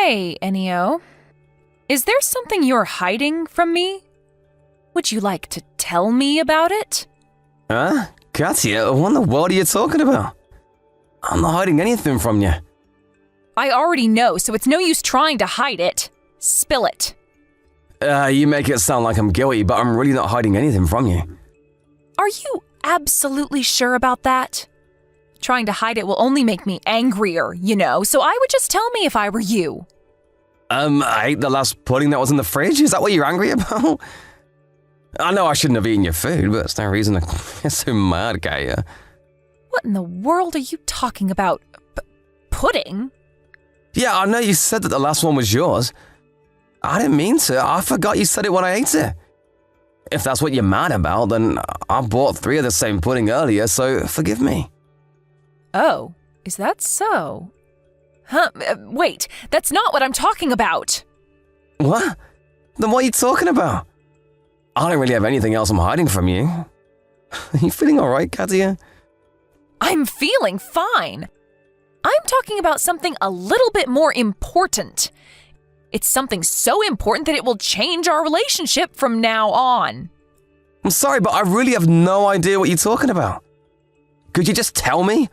Hey, Enio. Is there something you're hiding from me? Would you like to tell me about it? Huh? Katya, what in the world are you talking about? I'm not hiding anything from you. I already know, so it's no use trying to hide it. Spill it. You make it sound like I'm guilty, but I'm really not hiding anything from you. Are you absolutely sure about that? Trying to hide it will only make me angrier, so I would just tell me if I were you. I ate the last pudding that was in the fridge? Is that what you're angry about? I know I shouldn't have eaten your food, but that's no reason to get so mad, Katya. What in the world are you talking about? Pudding? Yeah, I know you said that the last one was yours. I didn't mean to. I forgot you said it when I ate it. If that's what you're mad about, then I bought 3 of the same pudding earlier, so forgive me. Oh, is that so? Huh, wait, that's not what I'm talking about. What? Then what are you talking about? I don't really have anything else I'm hiding from you. Are you feeling alright, Katya? I'm feeling fine. I'm talking about something a little bit more important. It's something so important that it will change our relationship from now on. I'm sorry, but I really have no idea what you're talking about. Could you just tell me?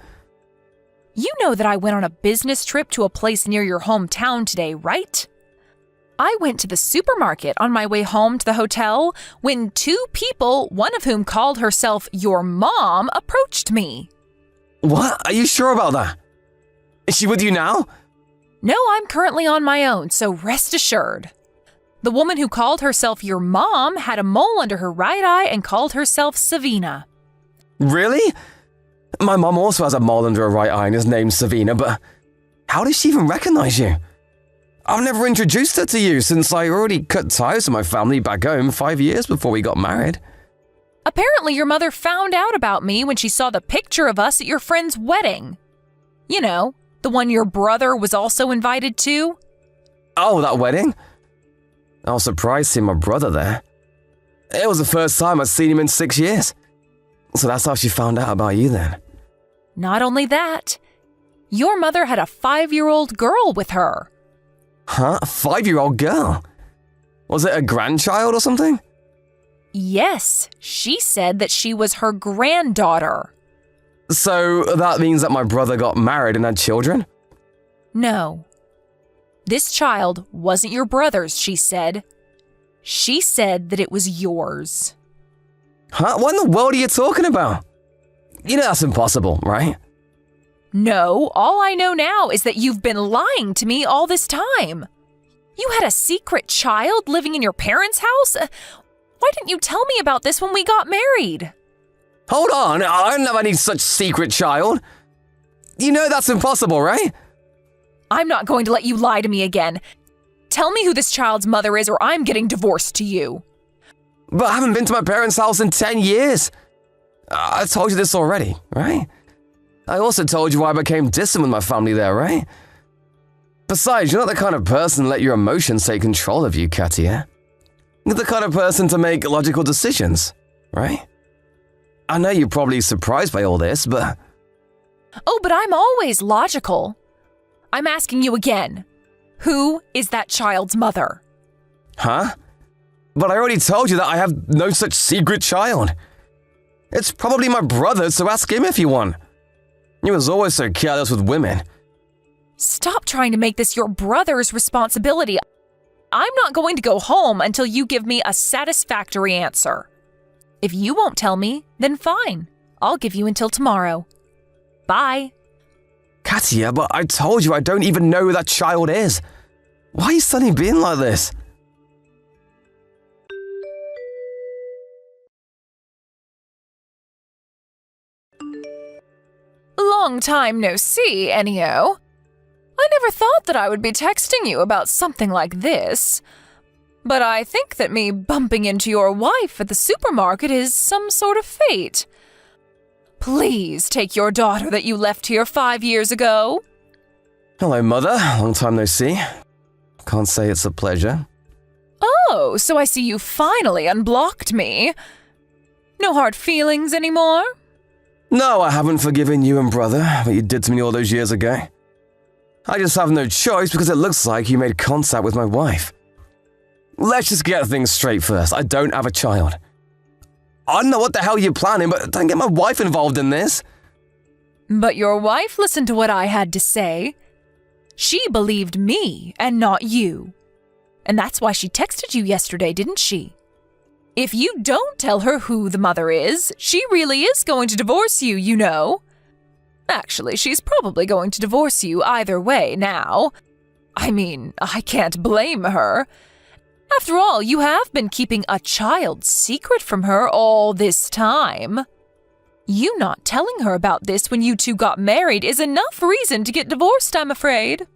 You know that I went on a business trip to a place near your hometown today, right? I went to the supermarket on my way home to the hotel when 2 people, one of whom called herself your mom, approached me. What? Are you sure about that? Is she with you now? No, I'm currently on my own, so rest assured. The woman who called herself your mom had a mole under her right eye and called herself Savina. Really? My mom also has a mole under her right eye and is named Savina, but how does she even recognize you? I've never introduced her to you since I already cut ties with my family back home 5 years before we got married. Apparently your mother found out about me when she saw the picture of us at your friend's wedding. You know, the one your brother was also invited to. Oh, that wedding? I was surprised seeing my brother there. It was the first time I'd seen him in 6 years. So that's how she found out about you then. Not only that, your mother had a 5-year-old girl with her. Huh? A 5-year-old girl? Was it a grandchild or something? Yes, she said that she was her granddaughter. So that means that my brother got married and had children? No. This child wasn't your brother's, she said. She said that it was yours. Huh? What in the world are you talking about? You know that's impossible, right? No, all I know now is that you've been lying to me all this time. You had a secret child living in your parents' house? Why didn't you tell me about this when we got married? Hold on, I don't have any such secret child. You know that's impossible, right? I'm not going to let you lie to me again. Tell me who this child's mother is or I'm getting divorced to you. But I haven't been to my parents' house in 10 years. I told you this already, right? I also told you why I became distant with my family there, right? Besides, you're not the kind of person to let your emotions take control of you, Katya. You're the kind of person to make logical decisions, right? I know you're probably surprised by all this, but... Oh, but I'm always logical. I'm asking you again. Who is that child's mother? Huh? But I already told you that I have no such secret child. It's probably my brother, so ask him if you want. He was always so careless with women. Stop trying to make this your brother's responsibility. I'm not going to go home until you give me a satisfactory answer. If you won't tell me, then fine. I'll give you until tomorrow. Bye. Katya, but I told you I don't even know who that child is. Why are you suddenly being like this? Long time no see, Enio. I never thought that I would be texting you about something like this. But I think that me bumping into your wife at the supermarket is some sort of fate. Please take your daughter that you left here 5 years ago. Hello, Mother. Long time no see. Can't say it's a pleasure. Oh, so I see you finally unblocked me. No hard feelings anymore? No, I haven't forgiven you and Brother what you did to me all those years ago. I just have no choice because it looks like you made contact with my wife. Let's just get things straight first. I don't have a child. I don't know what the hell you're planning, but don't get my wife involved in this. But your wife listened to what I had to say. She believed me and not you. And that's why she texted you yesterday, didn't she? If you don't tell her who the mother is, she really is going to divorce you, you know. Actually, she's probably going to divorce you either way now. I mean, I can't blame her. After all, you have been keeping a child's secret from her all this time. You not telling her about this when you two got married is enough reason to get divorced, I'm afraid.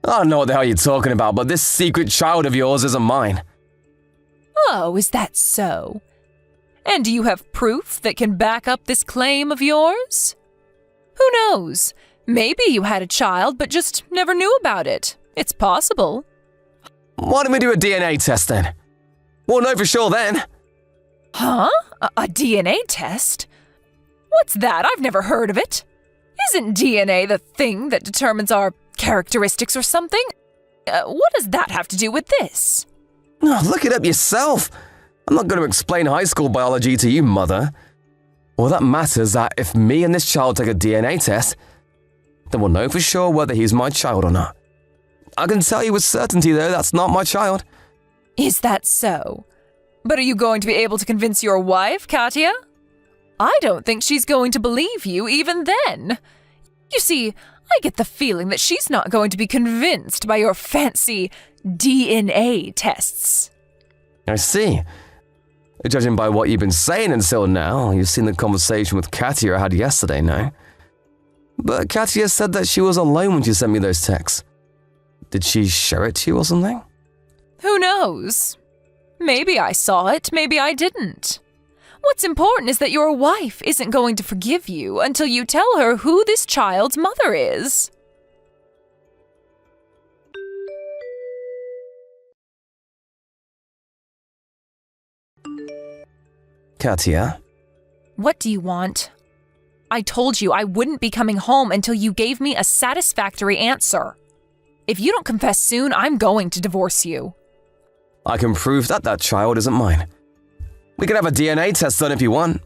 I don't know what the hell you're talking about, but this secret child of yours isn't mine. Oh, is that so? And do you have proof that can back up this claim of yours? Who knows? Maybe you had a child but just never knew about it. It's possible. Why don't we do a DNA test then? We'll know for sure then. Huh? A DNA test? What's that? I've never heard of it. Isn't DNA the thing that determines our characteristics or something? What does that have to do with this? Oh, look it up yourself. I'm not going to explain high school biology to you, mother. All that matters is that if me and this child take a DNA test, then we'll know for sure whether he's my child or not. I can tell you with certainty, though, that's not my child. Is that so? But are you going to be able to convince your wife, Katya? I don't think she's going to believe you even then. You see, I get the feeling that she's not going to be convinced by your fancy DNA tests. I see. Judging by what you've been saying until now, you've seen the conversation with Katya I had yesterday, no? But Katya said that she was alone when she sent me those texts. Did she show it to you or something? Who knows? Maybe I saw it, maybe I didn't. What's important is that your wife isn't going to forgive you until you tell her who this child's mother is. Katya? What do you want? I told you I wouldn't be coming home until you gave me a satisfactory answer. If you don't confess soon, I'm going to divorce you. I can prove that that child isn't mine. We can have a DNA test done if you want.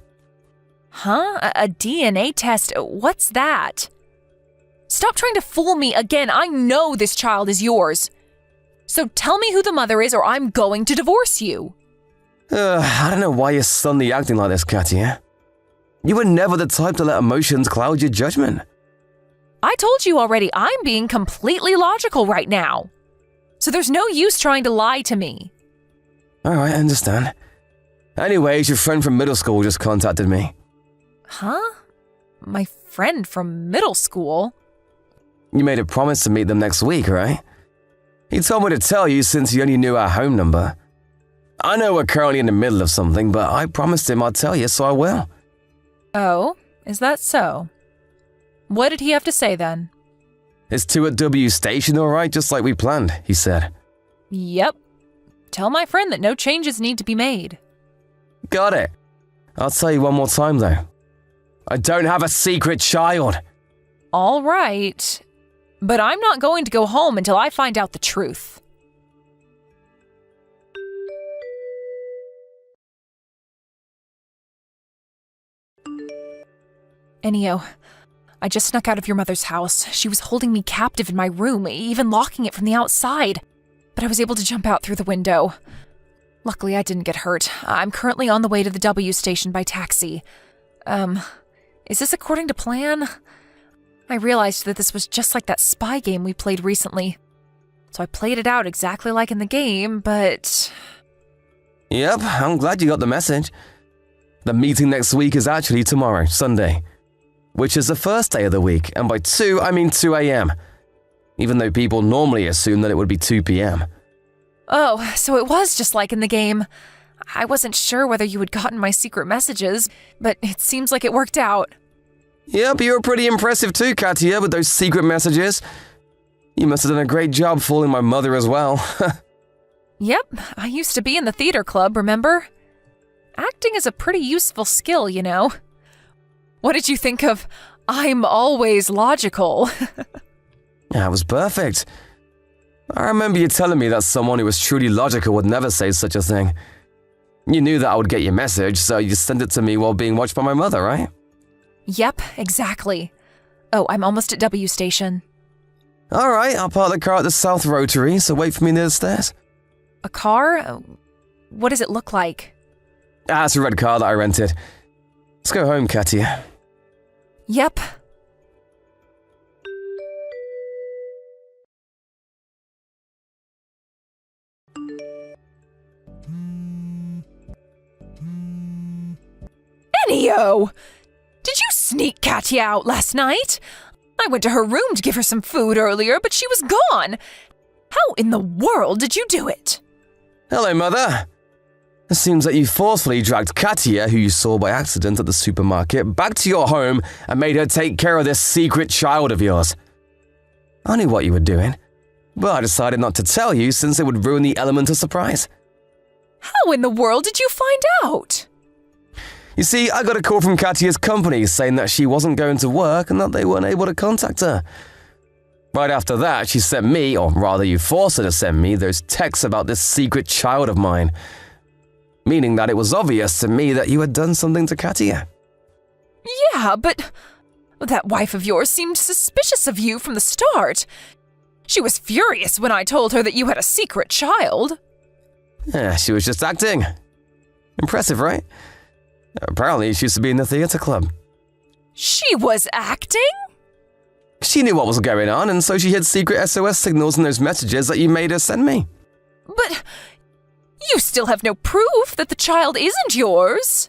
Huh? A DNA test? What's that? Stop trying to fool me again. I know this child is yours. So tell me who the mother is or I'm going to divorce you. I don't know why you're suddenly acting like this, Katya. You were never the type to let emotions cloud your judgment. I told you already, I'm being completely logical right now. So there's no use trying to lie to me. Alright, I understand. Anyways, your friend from middle school just contacted me. Huh? My friend from middle school? You made a promise to meet them next week, right? He told me to tell you since you only knew our home number. I know we're currently in the middle of something, but I promised him I'd tell you, so I will. Oh, is that so? What did he have to say then? It's 2 at W Station, alright, just like we planned, he said. Yep. Tell my friend that no changes need to be made. Got it. I'll tell you one more time, though. I don't have a secret child. All right. But I'm not going to go home until I find out the truth. Enio, I just snuck out of your mother's house. She was holding me captive in my room, even locking it from the outside. But I was able to jump out through the window. Luckily, I didn't get hurt. I'm currently on the way to the W station by taxi. Is this according to plan? I realized that this was just like that spy game we played recently. So I played it out exactly like in the game, but... Yep, I'm glad you got the message. The meeting next week is actually tomorrow, Sunday, which is the first day of the week, and by 2, I mean 2 a.m., even though people normally assume that it would be 2 p.m. Oh, so it was just like in the game. I wasn't sure whether you had gotten my secret messages, but it seems like it worked out. Yep, you were pretty impressive too, Katya, with those secret messages. You must have done a great job fooling my mother as well. Yep, I used to be in the theater club, remember? Acting is a pretty useful skill, you know. What did you think of I'm always logical? Yeah, it was perfect. I remember you telling me that someone who was truly logical would never say such a thing. You knew that I would get your message, so you sent it to me while being watched by my mother, right? Yep, exactly. Oh, I'm almost at W Station. Alright, I'll park the car at the South Rotary, so wait for me near the stairs. A car? What does it look like? It's a red car that I rented. Let's go home, Katia. Yep. Enio! Did you sneak Katia out last night? I went to her room to give her some food earlier, but she was gone. How in the world did you do it? Hello, Mother. It seems that you forcefully dragged Katia, who you saw by accident at the supermarket, back to your home and made her take care of this secret child of yours. I knew what you were doing, but I decided not to tell you since it would ruin the element of surprise. How in the world did you find out? You see, I got a call from Katia's company saying that she wasn't going to work and that they weren't able to contact her. Right after that, she sent me, or rather you forced her to send me, those texts about this secret child of mine. Meaning that it was obvious to me that you had done something to Katia. Yeah, but that wife of yours seemed suspicious of you from the start. She was furious when I told her that you had a secret child. Yeah, she was just acting. Impressive, right? Apparently, she used to be in the theater club. She was acting? She knew what was going on, and so she hid secret SOS signals in those messages that you made her send me. But you still have no proof that the child isn't yours.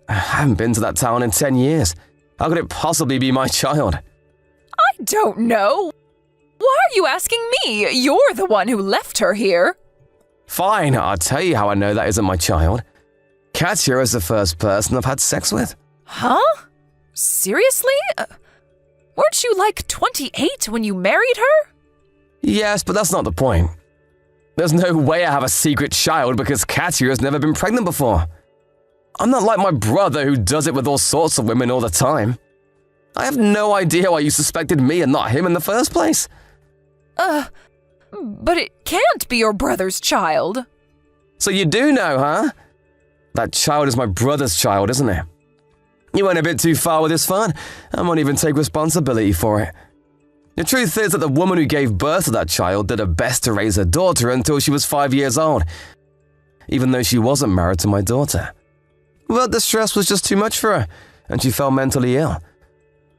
I haven't been to that town in 10 years. How could it possibly be my child? I don't know. Why are you asking me? You're the one who left her here. Fine, I'll tell you how I know that isn't my child. Katia is the first person I've had sex with. Huh? Seriously? Weren't you like 28 when you married her? Yes, but that's not the point. There's no way I have a secret child because Katia has never been pregnant before. I'm not like my brother who does it with all sorts of women all the time. I have no idea why you suspected me and not him in the first place. But it can't be your brother's child. So you do know, huh? That child is my brother's child, isn't it? You went a bit too far with this fun. I won't even take responsibility for it. The truth is that the woman who gave birth to that child did her best to raise her daughter until she was 5 years old, even though she wasn't married to my daughter. But the stress was just too much for her, and she fell mentally ill.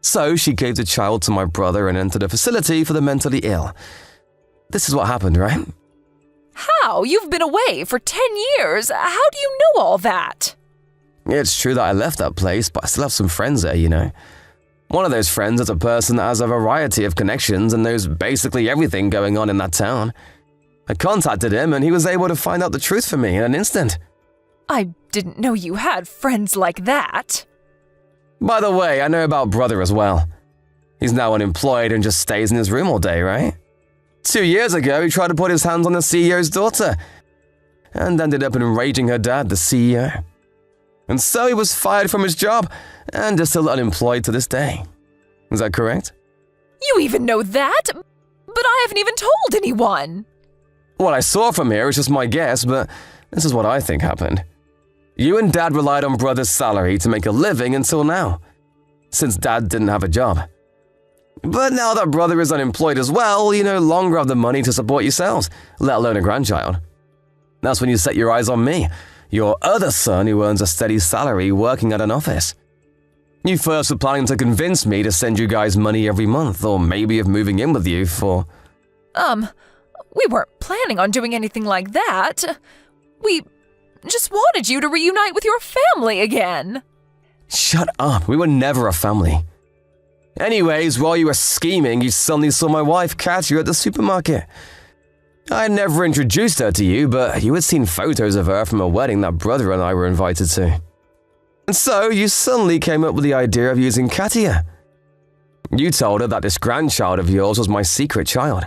So she gave the child to my brother and entered a facility for the mentally ill. This is what happened, right? How? You've been away for 10 years. How do you know all that? It's true that I left that place, but I still have some friends there, you know. One of those friends is a person that has a variety of connections and knows basically everything going on in that town. I contacted him and he was able to find out the truth for me in an instant. I didn't know you had friends like that. By the way, I know about brother as well. He's now unemployed and just stays in his room all day, right? 2 years ago, he tried to put his hands on the CEO's daughter and ended up enraging her dad, the CEO. And so he was fired from his job and is still unemployed to this day. Is that correct? You even know that? But I haven't even told anyone. What I saw from here is just my guess, but this is what I think happened. You and Dad relied on Brother's salary to make a living until now, since Dad didn't have a job. But now that Brother is unemployed as well, you no longer have the money to support yourselves, let alone a grandchild. That's when you set your eyes on me, your other son who earns a steady salary working at an office. You first were planning to convince me to send you guys money every month, or maybe of moving in with you for… We weren't planning on doing anything like that. We just wanted you to reunite with your family again. Shut up, we were never a family. Anyways, while you were scheming, you suddenly saw my wife, Katia, at the supermarket. I had never introduced her to you, but you had seen photos of her from a wedding that Brother and I were invited to. And so, you suddenly came up with the idea of using Katia. You told her that this grandchild of yours was my secret child,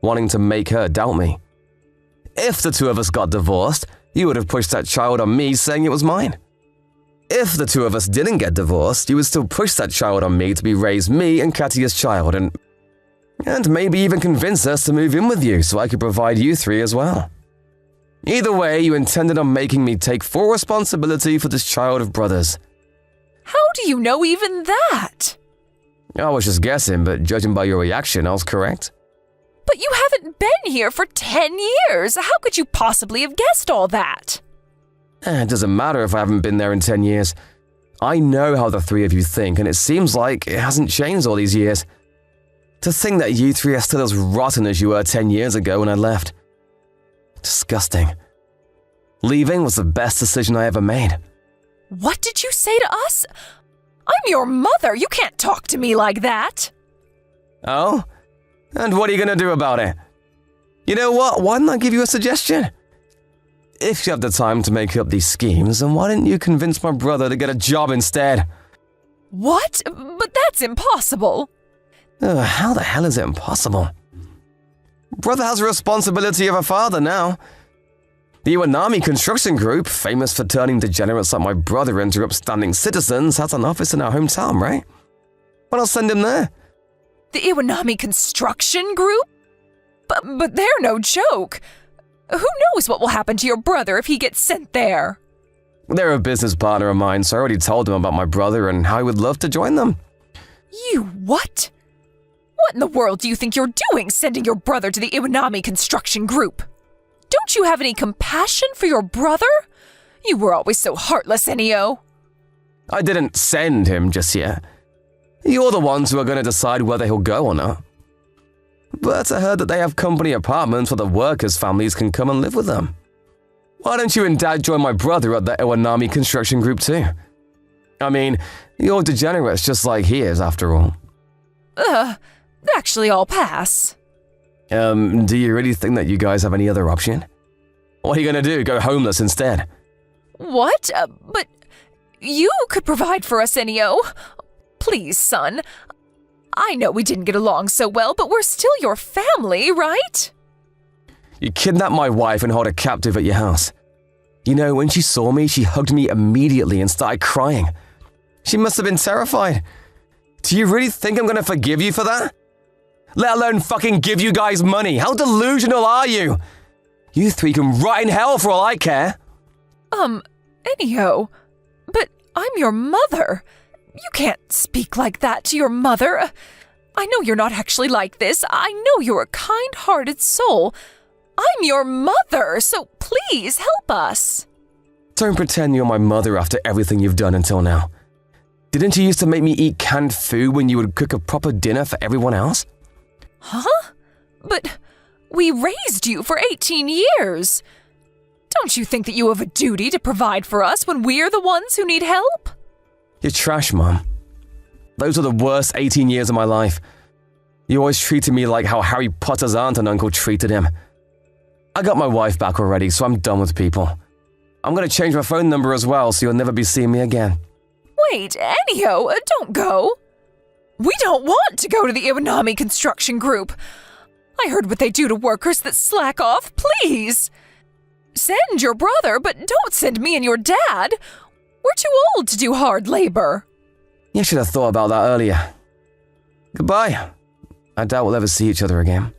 wanting to make her doubt me. If the two of us got divorced, you would have pushed that child on me saying it was mine. If the two of us didn't get divorced, you would still push that child on me to be raised me and Katia's child, and And maybe even convince us to move in with you so I could provide you three as well. Either way, you intended on making me take full responsibility for this child of brothers. How do you know even that? I was just guessing, but judging by your reaction, I was correct. But you haven't been here for 10 years. How could you possibly have guessed all that? It doesn't matter if I haven't been there in 10 years. I know how the three of you think, and it seems like it hasn't changed all these years. To think that you three are still as rotten as you were 10 years ago when I left. Disgusting. Leaving was the best decision I ever made. What did you say to us? I'm your mother. You can't talk to me like that. Oh? And what are you going to do about it? You know what? Why don't I give you a suggestion? If you have the time to make up these schemes, then why didn't you convince my brother to get a job instead? What? But that's impossible. How the hell is it impossible? Brother has a responsibility of a father now. The Iwanami Construction Group, famous for turning degenerates like my brother into upstanding citizens, has an office in our hometown, right? Well, I'll send him there. The Iwanami Construction Group? But they're no joke. Who knows what will happen to your brother if he gets sent there? They're a business partner of mine, so I already told them about my brother and how he would love to join them. You what? What in the world do you think you're doing, sending your brother to the Iwanami Construction Group? Don't you have any compassion for your brother? You were always so heartless, Enio. I didn't send him just yet. You're the ones who are going to decide whether he'll go or not. But I heard that they have company apartments where the workers' families can come and live with them. Why don't you and Dad join my brother at the Iwanami Construction Group too? I mean, you're degenerates just like he is, after all. Actually, I'll pass. Do you really think that you guys have any other option? What are you going to do, go homeless instead? What? But you could provide for us, Enio. Please, son. I know we didn't get along so well, but we're still your family, right? You kidnapped my wife and held her captive at your house. You know, when she saw me, she hugged me immediately and started crying. She must have been terrified. Do you really think I'm going to forgive you for that? Let alone fucking give you guys money. How delusional are you? You three can rot in hell for all I care. Enio, but I'm your mother. You can't speak like that to your mother. I know you're not actually like this. I know you're a kind-hearted soul. I'm your mother, so please help us. Don't pretend you're my mother after everything you've done until now. Didn't you used to make me eat canned food when you would cook a proper dinner for everyone else? Huh? But we raised you for 18 years. Don't you think that you have a duty to provide for us when we're the ones who need help? You're trash, Mom. Those are the worst 18 years of my life. You always treated me like how Harry Potter's aunt and uncle treated him. I got my wife back already, so I'm done with people. I'm going to change my phone number as well, so you'll never be seeing me again. Wait, Enio, don't go. We don't want to go to the Iwanami Construction Group. I heard what they do to workers that slack off. Please. Send your brother, but don't send me and your dad. We're too old to do hard labor. You should have thought about that earlier. Goodbye. I doubt we'll ever see each other again.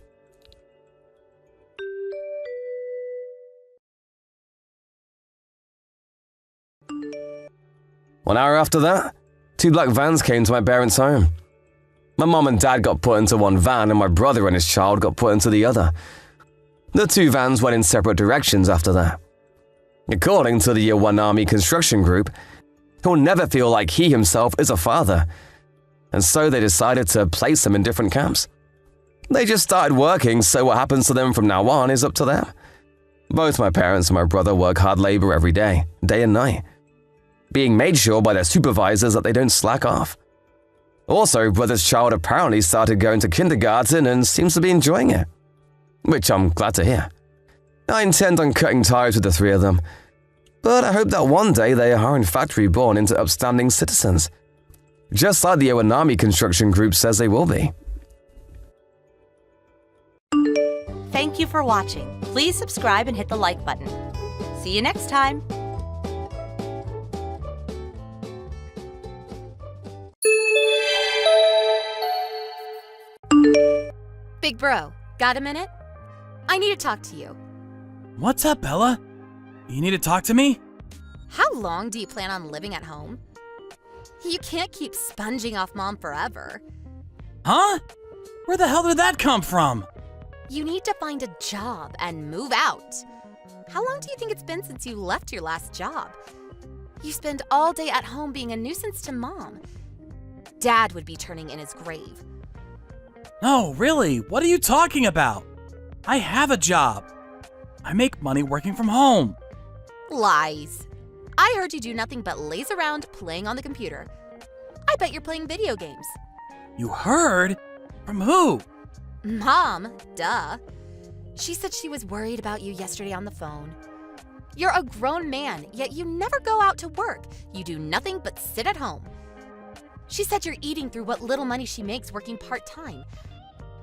One hour after that, 2 black vans came to my parents' home. My mom and dad got put into one van and my brother and his child got put into the other. The 2 vans went in separate directions after that. According to the Iwanami Construction Group, he'll never feel like he himself is a father, and so they decided to place him in different camps. They just started working, so what happens to them from now on is up to them. Both my parents and my brother work hard labor every day and night, being made sure by their supervisors that they don't slack off. Also, brother's child apparently started going to kindergarten and seems to be enjoying it, which I'm glad to hear. I intend on cutting ties with the 3 of them, but I hope that one day they are in fact reborn into upstanding citizens, just like the Iwanami Construction Group says they will be. Thank you for watching. Please subscribe and hit the like button. See you next time. Big bro, got a minute? I need to talk to you. What's up, Bella? You need to talk to me? How long do you plan on living at home? You can't keep sponging off Mom forever. Huh? Where the hell did that come from? You need to find a job and move out. How long do you think it's been since you left your last job? You spend all day at home being a nuisance to Mom. Dad would be turning in his grave. No, really, what are you talking about? I have a job. I make money working from home. Lies. I heard you do nothing but laze around playing on the computer. I bet you're playing video games. You heard? From who? Mom, duh. She said she was worried about you yesterday on the phone. You're a grown man, yet you never go out to work. You do nothing but sit at home. She said you're eating through what little money she makes working part-time.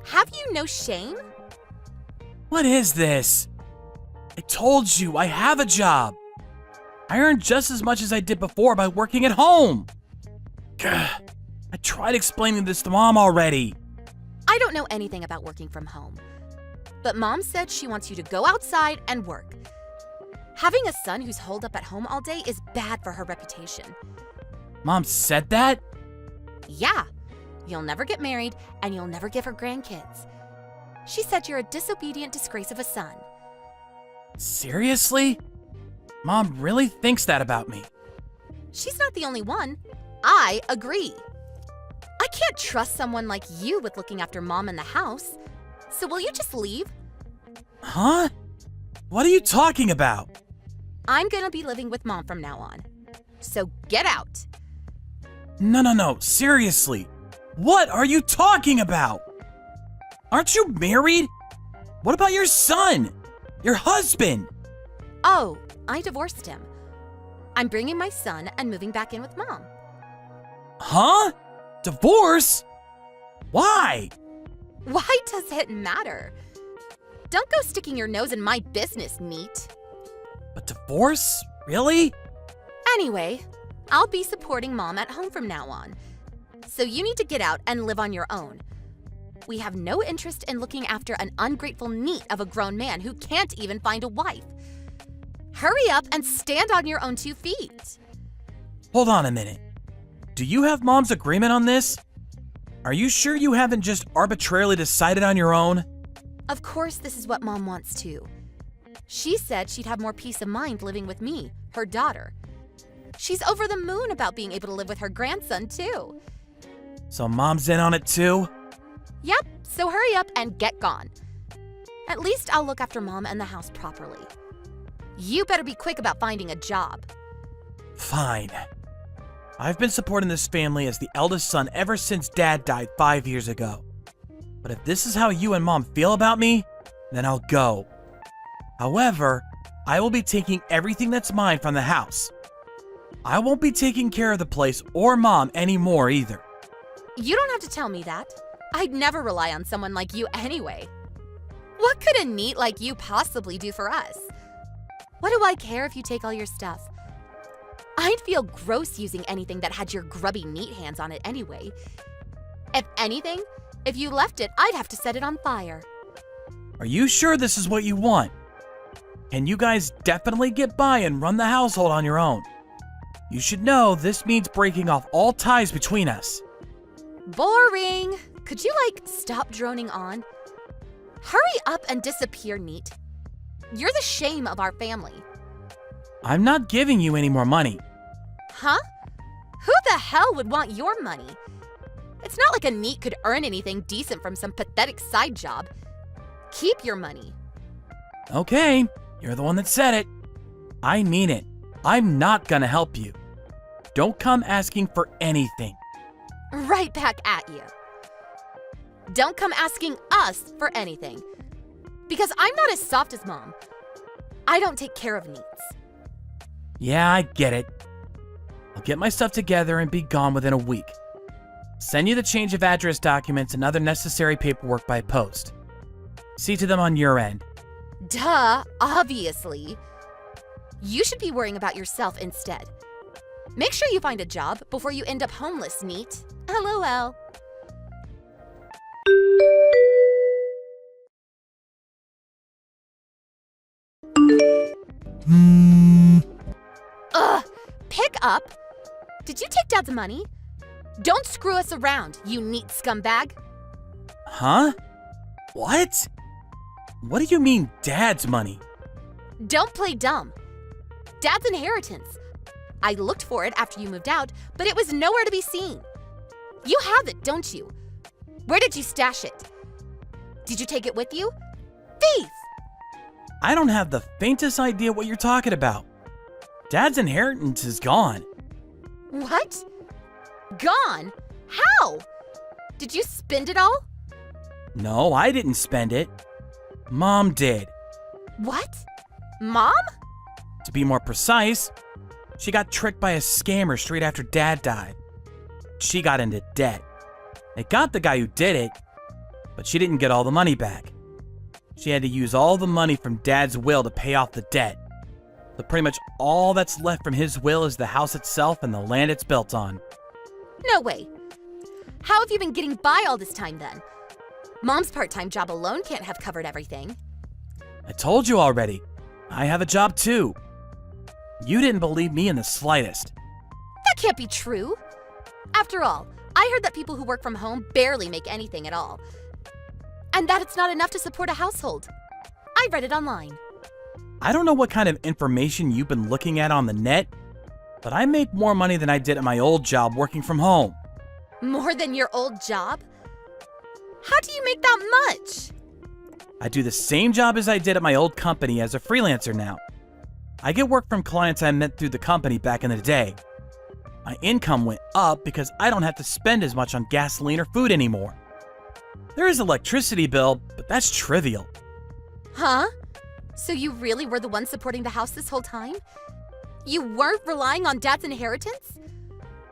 Have you no shame? What is this? I told you, I have a job. I earn just as much as I did before by working at home. Gah, I tried explaining this to Mom already. I don't know anything about working from home. But Mom said she wants you to go outside and work. Having a son who's holed up at home all day is bad for her reputation. Mom said that? Yeah, you'll never get married and you'll never give her grandkids. She said you're a disobedient disgrace of a son. Seriously? Mom really thinks that about me. She's not the only one. I agree. I can't trust someone like you with looking after Mom in the house. So will you just leave? Huh? What are you talking about? I'm gonna be living with Mom from now on. So get out. No, seriously. What are you talking about? Aren't you married? What about your son? Your husband? Oh, I divorced him. I'm bringing my son and moving back in with Mom. Huh? Divorce? Why? Why does it matter? Don't go sticking your nose in my business, neat. But divorce? Really? Anyway, I'll be supporting Mom at home from now on. So you need to get out and live on your own. We have no interest in looking after an ungrateful neat of a grown man who can't even find a wife. Hurry up and stand on your own 2 feet. Hold on a minute. Do you have Mom's agreement on this? Are you sure you haven't just arbitrarily decided on your own? Of course, this is what Mom wants too. She said she'd have more peace of mind living with me, her daughter. She's over the moon about being able to live with her grandson too. So Mom's in on it too? Yep, so hurry up and get gone. At least I'll look after Mom and the house properly. You better be quick about finding a job. Fine. I've been supporting this family as the eldest son ever since Dad died 5 years ago. But if this is how you and Mom feel about me, then I'll go. However, I will be taking everything that's mine from the house. I won't be taking care of the place or Mom anymore either. You don't have to tell me that. I'd never rely on someone like you anyway. What could a neat like you possibly do for us? What do I care if you take all your stuff? I'd feel gross using anything that had your grubby neat hands on it anyway. If anything, if you left it, I'd have to set it on fire. Are you sure this is what you want? Can you guys definitely get by and run the household on your own? You should know this means breaking off all ties between us. Boring. Could you, stop droning on? Hurry up and disappear, neat. You're the shame of our family. I'm not giving you any more money. Huh? Who the hell would want your money? It's not like a neat could earn anything decent from some pathetic side job. Keep your money. Okay, you're the one that said it. I mean it. I'm not gonna help you. Don't come asking for anything. Right back at you. Don't come asking us for anything. Because I'm not as soft as Mom. I don't take care of neats. Yeah, I get it. I'll get my stuff together and be gone within a week. Send you the change of address documents and other necessary paperwork by post. See to them on your end. Duh, obviously. You should be worrying about yourself instead. Make sure you find a job before you end up homeless, neat. LOL. Ugh! Pick up! Did you take Dad's money? Don't screw us around, you neat scumbag! Huh? What? What do you mean, Dad's money? Don't play dumb. Dad's inheritance. I looked for it after you moved out, but it was nowhere to be seen. You have it, don't you? Where did you stash it? Did you take it with you? Thief! I don't have the faintest idea what you're talking about. Dad's inheritance is gone. What? Gone? How? Did you spend it all? No, I didn't spend it. Mom did. What? Mom? To be more precise, she got tricked by a scammer straight after Dad died. She got into debt. They got the guy who did it, but she didn't get all the money back. She had to use all the money from Dad's will to pay off the debt. So pretty much all that's left from his will is the house itself and the land it's built on. No way. How have you been getting by all this time then? Mom's part-time job alone can't have covered everything. I told you already. I have a job too. You didn't believe me in the slightest. That can't be true. After all, I heard that people who work from home barely make anything at all. And that it's not enough to support a household. I read it online. I don't know what kind of information you've been looking at on the net, but I make more money than I did at my old job working from home. More than your old job? How do you make that much? I do the same job as I did at my old company as a freelancer now. I get work from clients I met through the company back in the day. My income went up because I don't have to spend as much on gasoline or food anymore. There is electricity bill, but that's trivial. Huh? So you really were the one supporting the house this whole time? You weren't relying on Dad's inheritance?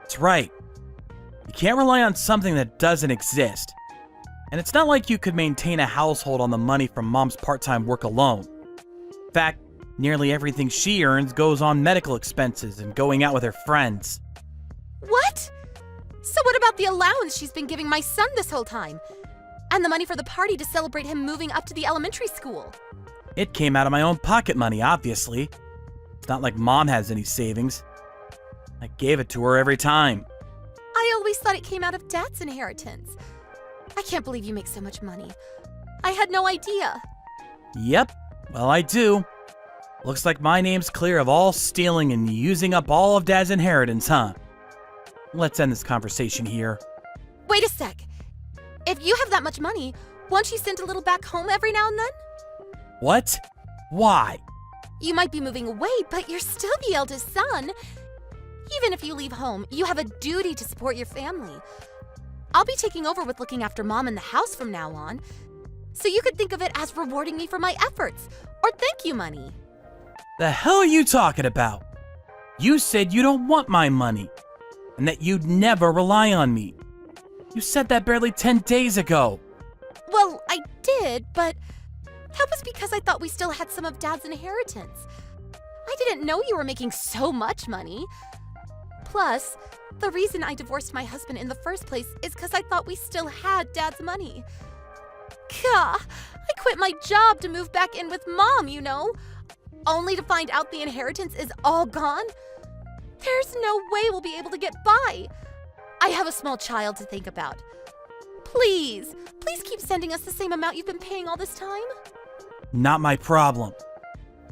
That's right. You can't rely on something that doesn't exist. And it's not like you could maintain a household on the money from Mom's part-time work alone. In fact, nearly everything she earns goes on medical expenses and going out with her friends. What? So what about the allowance she's been giving my son this whole time? And the money for the party to celebrate him moving up to the elementary school? It came out of my own pocket money, obviously. It's not like Mom has any savings. I gave it to her every time. I always thought it came out of Dad's inheritance. I can't believe you make so much money. I had no idea. Yep, well I do. Looks like my name's clear of all stealing and using up all of Dad's inheritance, huh? Let's end this conversation here. Wait a sec. If you have that much money, won't you send a little back home every now and then? What? Why? You might be moving away, but you're still the eldest son. Even if you leave home, you have a duty to support your family. I'll be taking over with looking after Mom in the house from now on, so you could think of it as rewarding me for my efforts, or thank you money. The hell are you talking about? You said you don't want my money, and that you'd never rely on me. You said that barely 10 days ago. Well, I did, but that was because I thought we still had some of Dad's inheritance. I didn't know you were making so much money. Plus, the reason I divorced my husband in the first place is because I thought we still had Dad's money. Gah, I quit my job to move back in with Mom, you know, only to find out the inheritance is all gone. There's no way we'll be able to get by. I have a small child to think about. Please keep sending us the same amount you've been paying all this time. Not my problem.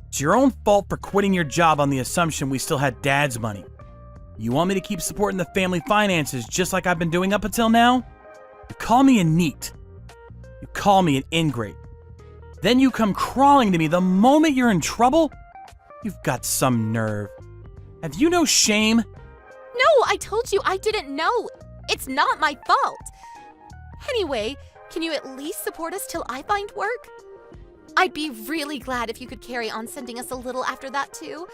It's your own fault for quitting your job on the assumption we still had Dad's money. You want me to keep supporting the family finances just like I've been doing up until now? You call me a neat. You call me an ingrate. Then you come crawling to me the moment you're in trouble? You've got some nerve. Have you no shame? No, I told you I didn't know. It's not my fault. Anyway, can you at least support us till I find work? I'd be really glad if you could carry on sending us a little after that too.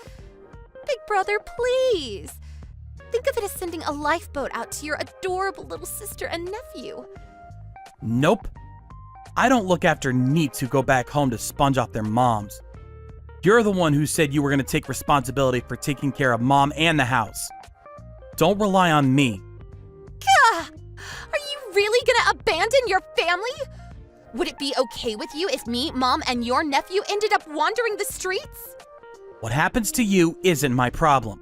Big brother, please. Think of it as sending a lifeboat out to your adorable little sister and nephew. Nope. I don't look after neets who go back home to sponge off their moms. You're the one who said you were going to take responsibility for taking care of Mom and the house. Don't rely on me. Gah! Are you really gonna abandon your family? Would it be okay with you if me, Mom, and your nephew ended up wandering the streets? What happens to you isn't my problem.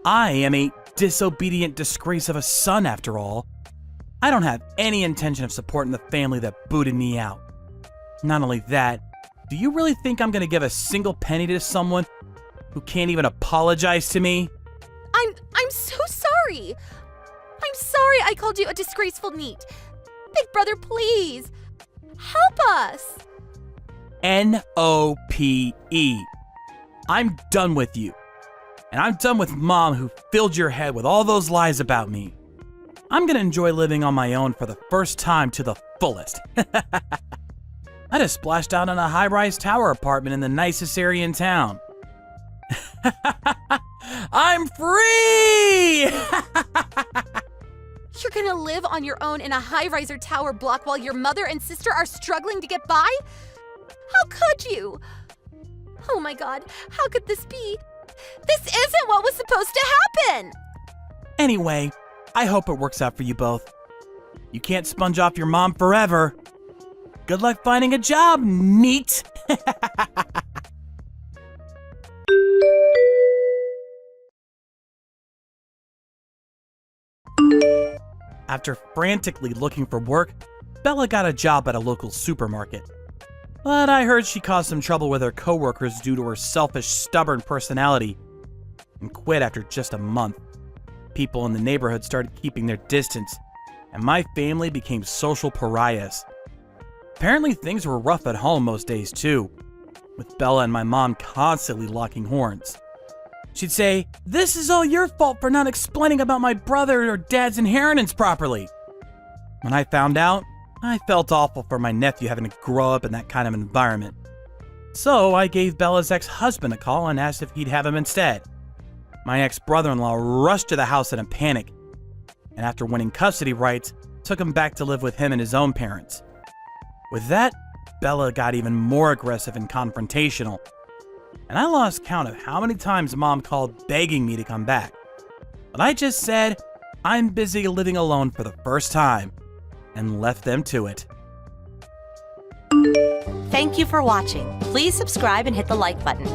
I am a disobedient disgrace of a son, after all. I don't have any intention of supporting the family that booted me out. Not only that, do you really think I'm gonna give a single penny to someone who can't even apologize to me? I'm so sorry. I'm sorry I called you a disgraceful NEET. Big brother, please. Help us. N-O-P-E. I'm done with you. And I'm done with Mom, who filled your head with all those lies about me. I'm gonna enjoy living on my own for the first time to the fullest. I just splashed out in a high-rise tower apartment in the nicest area in town. I'm free! You're gonna live on your own in a high-riser tower block while your mother and sister are struggling to get by? How could you? Oh my god, how could this be? This isn't what was supposed to happen! Anyway, I hope it works out for you both. You can't sponge off your mom forever. Good luck finding a job, NEET! After frantically looking for work, Bella got a job at a local supermarket. But I heard she caused some trouble with her coworkers due to her selfish, stubborn personality and quit after just a month. People in the neighborhood started keeping their distance, and my family became social pariahs. Apparently things were rough at home most days too, with Bella and my mom constantly locking horns. She'd say, "This is all your fault for not explaining about my brother or dad's inheritance properly." When I found out, I felt awful for my nephew having to grow up in that kind of environment. So I gave Bella's ex-husband a call and asked if he'd have him instead. My ex-brother-in-law rushed to the house in a panic, and after winning custody rights, took him back to live with him and his own parents. With that, Bella got even more aggressive and confrontational, and I lost count of how many times Mom called begging me to come back. But I just said, I'm busy living alone for the first time, and left them to it. Thank you for watching. Please subscribe and hit the like button.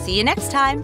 See you next time.